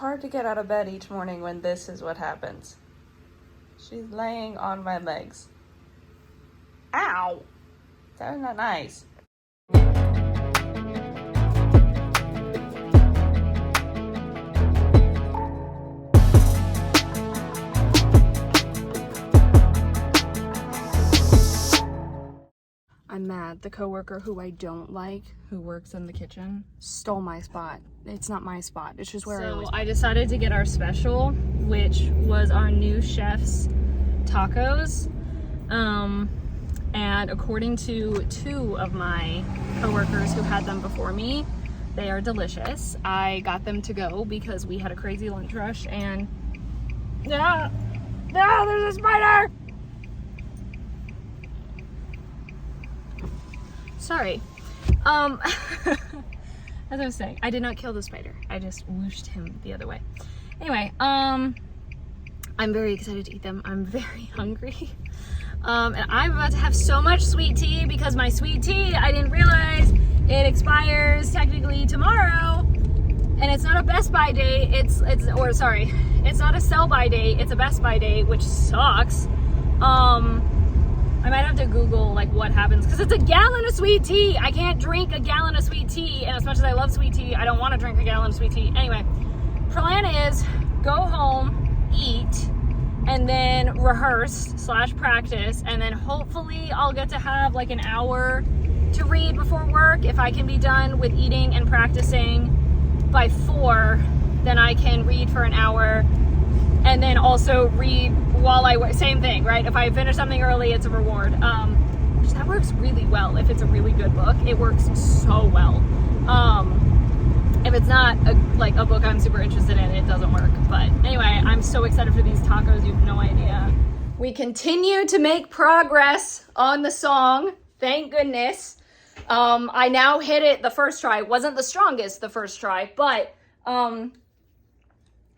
hard to get out of bed each morning when this is what happens. She's laying on my legs. Ow! That was not nice. I'm mad. The coworker who I don't like, who works in the kitchen, stole my spot. It's not my spot. It's just where I always... I decided to get our special, which was our new chef's tacos. And according to 2 of my coworkers who had them before me, they are delicious. I got them to go because we had a crazy lunch rush and... No, there's a spider! Sorry. As I was saying, I did not kill the spider. I just whooshed him the other way. Anyway, I'm very excited to eat them. I'm very hungry. And I'm about to have so much sweet tea because my sweet tea, I didn't realize it expires technically tomorrow. And it's not a Best Buy day. It's not a sell by day. It's a Best Buy day, which sucks. I might have to Google like what happens because it's a gallon of sweet tea. I can't drink a gallon of sweet tea, and as much as I love sweet tea, I don't want to drink a gallon of sweet tea. Anyway, plan is go home, eat, and then rehearse/practice, and then hopefully I'll get to have like an hour to read before work. If I can be done with eating and practicing by 4, then I can read for an hour. And then also read while I work. Same thing, right? If I finish something early, it's a reward. Which that works really well. If it's a really good book, it works so well. If it's not a book I'm super interested in, it doesn't work. But anyway, I'm so excited for these tacos. You have no idea. We continue to make progress on the song. Thank goodness. I now hit it the first try. It wasn't the strongest the first try, but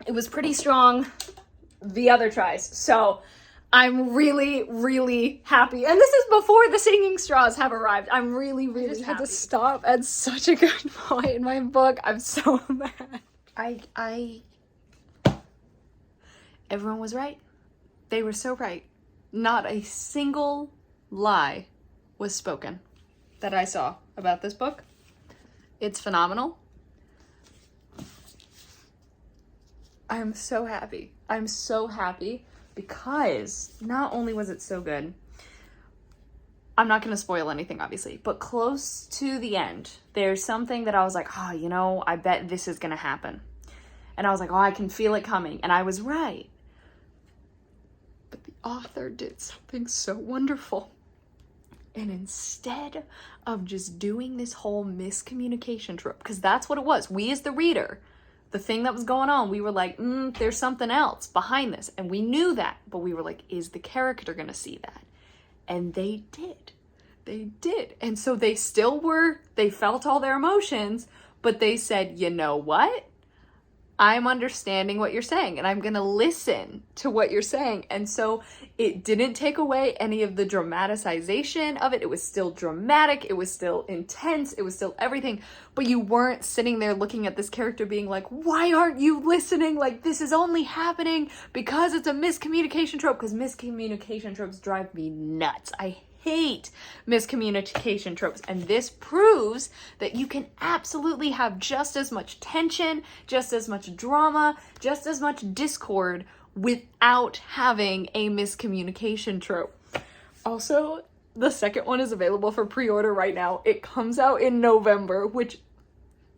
it was pretty strong the other tries. So I'm really, really happy. And this is before the singing straws have arrived. I'm really, really happy. I just had to stop at such a good point in my book. I'm so mad. Everyone was right. They were so right. Not a single lie was spoken that I saw about this book. It's phenomenal. I'm so happy. I'm so happy because not only was it so good, I'm not going to spoil anything, obviously, but close to the end, there's something that I was like, I bet this is going to happen. And I was like, I can feel it coming. And I was right. But the author did something so wonderful. And instead of just doing this whole miscommunication trope, because that's what it was, we as the reader, the thing that was going on, we were like, there's something else behind this. And we knew that, but we were like, is the character going to see that? And they did. They did. And so they felt all their emotions, but they said, you know what? I'm understanding what you're saying and I'm going to listen to what you're saying. And so it didn't take away any of the dramatization of it. It was still dramatic. It was still intense. It was still everything. But you weren't sitting there looking at this character being like, why aren't you listening? Like, this is only happening because it's a miscommunication trope, because miscommunication tropes drive me nuts. I hate miscommunication tropes, and this proves that you can absolutely have just as much tension, just as much drama, just as much discord without having a miscommunication trope. Also, the second one is available for pre-order right now. It comes out in November, which,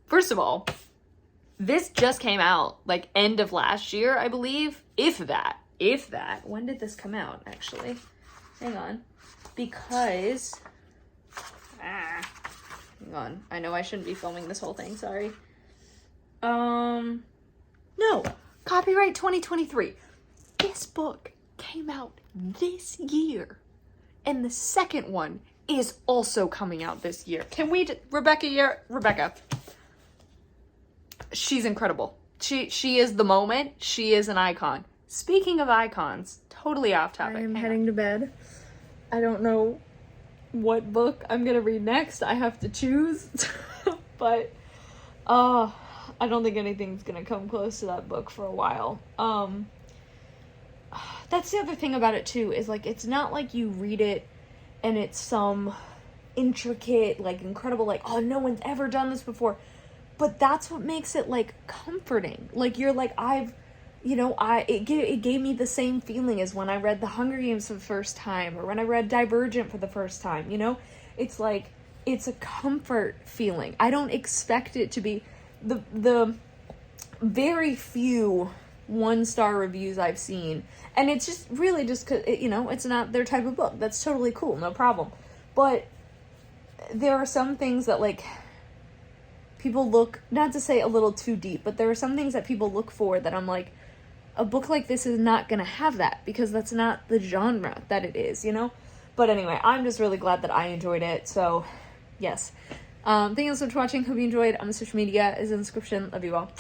first of all, this just came out like end of last year, I believe, if that. When did this come out, actually? Hang on. Because, hang on, I know I shouldn't be filming this whole thing, sorry. No, copyright 2023. This book came out this year, and the second one is also coming out this year. Can we, Rebecca, she's incredible. She is the moment. She is an icon. Speaking of icons, totally off topic. I'm heading to bed. I don't know what book I'm gonna read next. I have to choose. But I don't think anything's gonna come close to that book for a while. That's the other thing about it too, is like, it's not like you read it and it's some intricate, like, incredible, like, oh, no one's ever done this before. But that's what makes it, like, comforting. Like, you're like, it gave me the same feeling as when I read The Hunger Games for the first time, or when I read Divergent for the first time, you know? It's like, it's a comfort feeling. I don't expect it to be the very few 1-star reviews I've seen, and it's just really just because, you know, it's not their type of book. That's totally cool, no problem. But there are some things that, like, people look, not to say a little too deep, but there are some things that people look for that I'm like, a book like this is not gonna have that, because that's not the genre that it is, you know? But anyway, I'm just really glad that I enjoyed it, so yes. Thank you so much for watching. Hope you enjoyed. On the social media is in the description. Love you all.